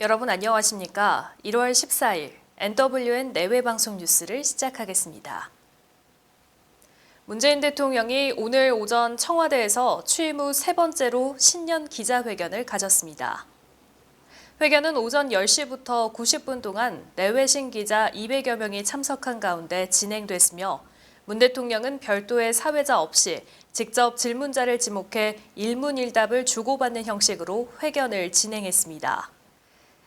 여러분 안녕하십니까? 1월 14일 NWN 내외 방송 뉴스를 시작하겠습니다. 문재인 대통령이 오늘 오전 청와대에서 취임 후 세 번째로 신년 기자회견을 가졌습니다. 회견은 오전 10시부터 90분 동안 내외신 기자 200여 명이 참석한 가운데 진행됐으며 문 대통령은 별도의 사회자 없이 직접 질문자를 지목해 일문일답을 주고받는 형식으로 회견을 진행했습니다.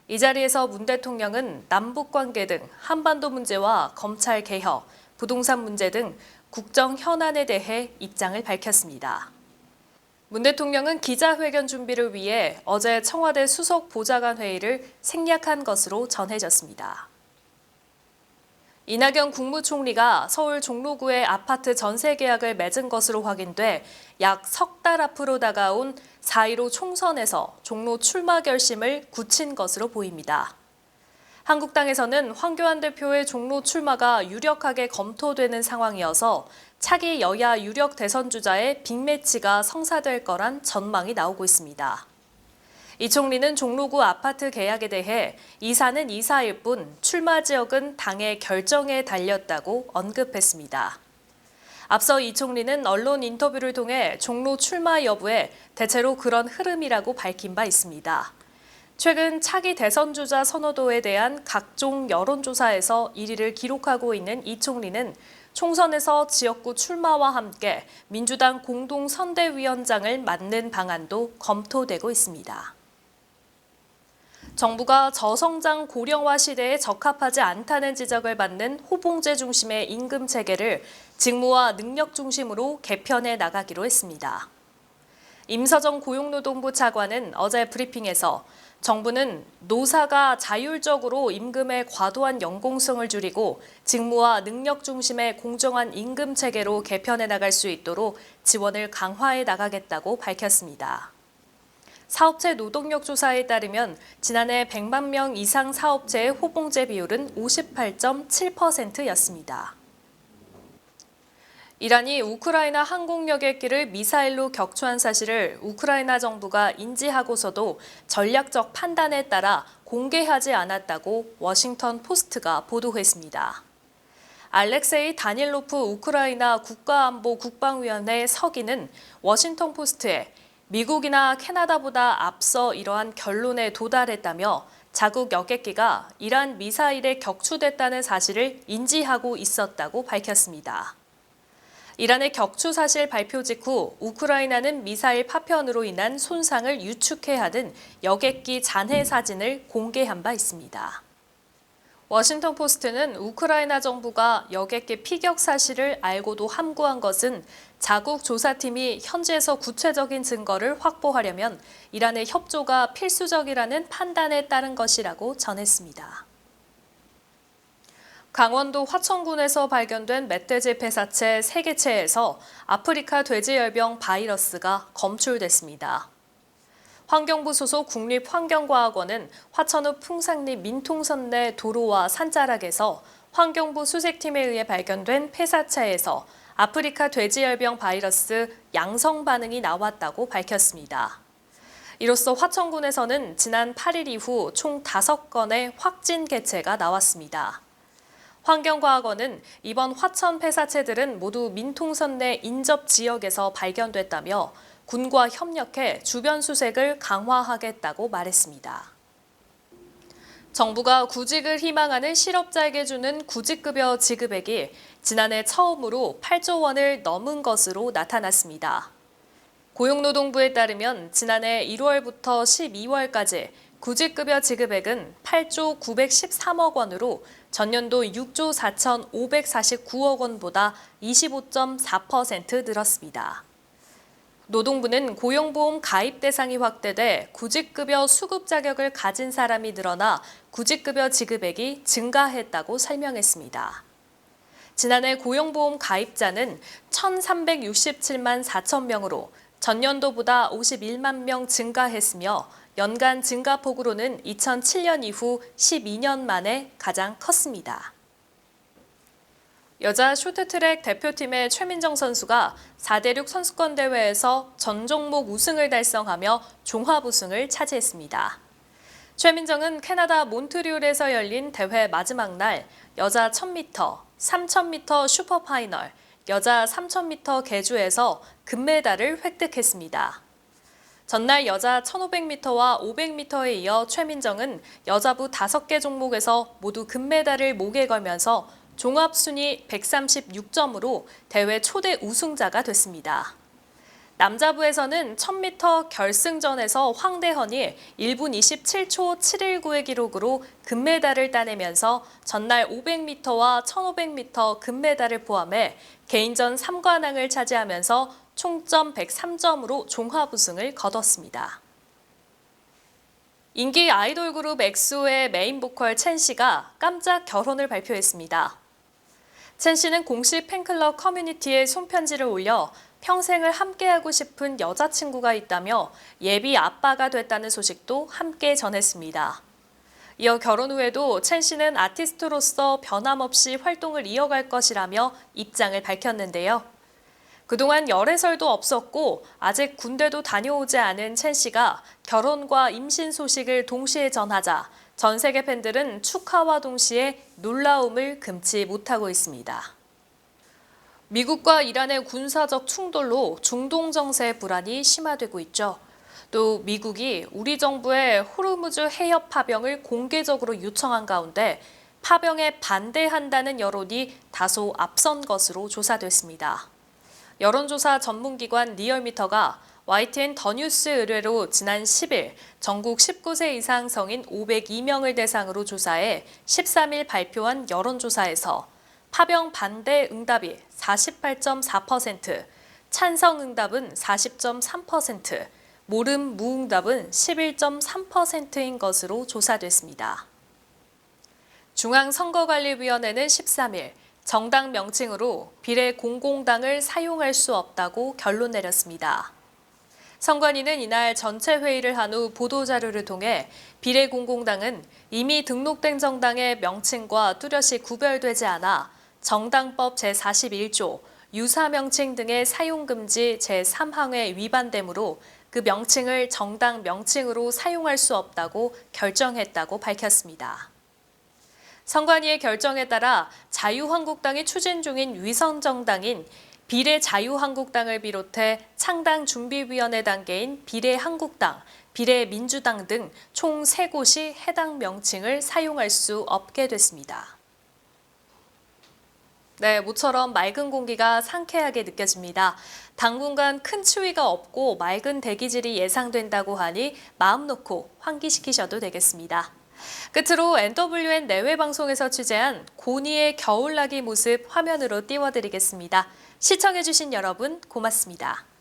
이 자리에서 문 대통령은 남북관계 등 한반도 문제와 검찰 개혁, 부동산 문제 등 국정 현안에 대해 입장을 밝혔습니다. 문 대통령은 기자회견 준비를 위해 어제 청와대 수석 보좌관 회의를 생략한 것으로 전해졌습니다. 이낙연 국무총리가 서울 종로구의 아파트 전세 계약을 맺은 것으로 확인돼 약 석 달 앞으로 다가온 4.15 총선에서 종로 출마 결심을 굳힌 것으로 보입니다. 한국당에서는 황교안 대표의 종로 출마가 유력하게 검토되는 상황이어서 차기 여야 유력 대선 주자의 빅매치가 성사될 거란 전망이 나오고 있습니다. 이 총리는 종로구 아파트 계약에 대해 이사는 이사일 뿐 출마 지역은 당의 결정에 달렸다고 언급했습니다. 앞서 이 총리는 언론 인터뷰를 통해 종로 출마 여부에 대체로 그런 흐름이라고 밝힌 바 있습니다. 최근 차기 대선 주자 선호도에 대한 각종 여론조사에서 1위를 기록하고 있는 이 총리는 총선에서 지역구 출마와 함께 민주당 공동선대위원장을 맡는 방안도 검토되고 있습니다. 정부가 저성장 고령화 시대에 적합하지 않다는 지적을 받는 호봉제 중심의 임금 체계를 직무와 능력 중심으로 개편해 나가기로 했습니다. 임서정 고용노동부 차관은 어제 브리핑에서 정부는 노사가 자율적으로 임금의 과도한 연공성을 줄이고 직무와 능력 중심의 공정한 임금 체계로 개편해 나갈 수 있도록 지원을 강화해 나가겠다고 밝혔습니다. 사업체 노동력 조사에 따르면 지난해 100만 명 이상 사업체의 호봉제 비율은 58.7%였습니다. 이란이 우크라이나 항공 여객기를 미사일로 격추한 사실을 우크라이나 정부가 인지하고서도 전략적 판단에 따라 공개하지 않았다고 워싱턴 포스트가 보도했습니다. 알렉세이 다닐로프 우크라이나 국가안보 국방위원회 서기는 워싱턴 포스트에 미국이나 캐나다보다 앞서 이러한 결론에 도달했다며 자국 여객기가 이란 미사일에 격추됐다는 사실을 인지하고 있었다고 밝혔습니다. 이란의 격추 사실 발표 직후 우크라이나는 미사일 파편으로 인한 손상을 유축해 하는 여객기 잔해 사진을 공개한 바 있습니다. 워싱턴 포스트는 우크라이나 정부가 여객기 피격 사실을 알고도 함구한 것은 자국 조사팀이 현지에서 구체적인 증거를 확보하려면 이란의 협조가 필수적이라는 판단에 따른 것이라고 전했습니다. 강원도 화천군에서 발견된 멧돼지 폐사체 3개체에서 아프리카 돼지열병 바이러스가 검출됐습니다. 환경부 소속 국립환경과학원은 화천읍 풍산리 민통선 내 도로와 산자락에서 환경부 수색팀에 의해 발견된 폐사체에서 아프리카 돼지열병 바이러스 양성 반응이 나왔다고 밝혔습니다. 이로써 화천군에서는 지난 8일 이후 총 5건의 확진 개체가 나왔습니다. 환경과학원은 이번 화천 폐사체들은 모두 민통선 내 인접 지역에서 발견됐다며 군과 협력해 주변 수색을 강화하겠다고 말했습니다. 정부가 구직을 희망하는 실업자에게 주는 구직급여 지급액이 지난해 처음으로 8조 원을 넘은 것으로 나타났습니다. 고용노동부에 따르면 지난해 1월부터 12월까지 구직급여 지급액은 8조 913억 원으로 전년도 6조 4,549억 원보다 25.4% 늘었습니다. 노동부는 고용보험 가입 대상이 확대돼 구직급여 수급 자격을 가진 사람이 늘어나 구직급여 지급액이 증가했다고 설명했습니다. 지난해 고용보험 가입자는 1,367만 4천 명으로 전년도보다 51만 명 증가했으며 연간 증가폭으로는 2007년 이후 12년 만에 가장 컸습니다. 여자 쇼트트랙 대표팀의 최민정 선수가 4대륙 선수권 대회에서 전 종목 우승을 달성하며 종합 우승을 차지했습니다. 최민정은 캐나다 몬트리올에서 열린 대회 마지막 날 여자 1000m, 3000m 슈퍼파이널, 여자 3000m 계주에서 금메달을 획득했습니다. 전날 여자 1500m와 500m에 이어 최민정은 여자부 5개 종목에서 모두 금메달을 목에 걸면서 종합순위 136점으로 대회 초대 우승자가 됐습니다. 남자부에서는 1000m 결승전에서 황대헌이 1분 27초 719의 기록으로 금메달을 따내면서 전날 500m와 1500m 금메달을 포함해 개인전 3관왕을 차지하면서 총점 103점으로 종합 우승을 거뒀습니다. 인기 아이돌 그룹 엑소의 메인 보컬 첸 씨가 깜짝 결혼을 발표했습니다. 첸 씨는 공식 팬클럽 커뮤니티에 손편지를 올려 평생을 함께하고 싶은 여자친구가 있다며 예비 아빠가 됐다는 소식도 함께 전했습니다. 이어 결혼 후에도 첸 씨는 아티스트로서 변함없이 활동을 이어갈 것이라며 입장을 밝혔는데요. 그동안 열애설도 없었고 아직 군대도 다녀오지 않은 첸 씨가 결혼과 임신 소식을 동시에 전하자 전 세계 팬들은 축하와 동시에 놀라움을 금치 못하고 있습니다. 미국과 이란의 군사적 충돌로 중동 정세의 불안이 심화되고 있죠. 또 미국이 우리 정부의 호르무즈 해협 파병을 공개적으로 요청한 가운데 파병에 반대한다는 여론이 다소 앞선 것으로 조사됐습니다. 여론조사 전문기관 리얼미터가 YTN 더뉴스 의뢰로 지난 10일 전국 19세 이상 성인 502명을 대상으로 조사해 13일 발표한 여론조사에서 파병 반대 응답이 48.4%, 찬성 응답은 40.3%, 모름 무응답은 11.3%인 것으로 조사됐습니다. 중앙선거관리위원회는 13일 정당 명칭으로 비례공공당을 사용할 수 없다고 결론 내렸습니다. 선관위는 이날 전체 회의를 한 후 보도자료를 통해 비례공공당은 이미 등록된 정당의 명칭과 뚜렷이 구별되지 않아 정당법 제41조, 유사명칭 등의 사용금지 제3항에 위반되므로 그 명칭을 정당 명칭으로 사용할 수 없다고 결정했다고 밝혔습니다. 선관위의 결정에 따라 자유한국당이 추진 중인 위성정당인 비례자유한국당을 비롯해 창당준비위원회 단계인 비례한국당, 비례민주당 등 총 3곳이 해당 명칭을 사용할 수 없게 됐습니다. 네, 모처럼 맑은 공기가 상쾌하게 느껴집니다. 당분간 큰 추위가 없고 맑은 대기질이 예상된다고 하니 마음 놓고 환기시키셔도 되겠습니다. 끝으로 NWN 내외 방송에서 취재한 고니의 겨울나기 모습 화면으로 띄워드리겠습니다. 시청해주신 여러분 고맙습니다.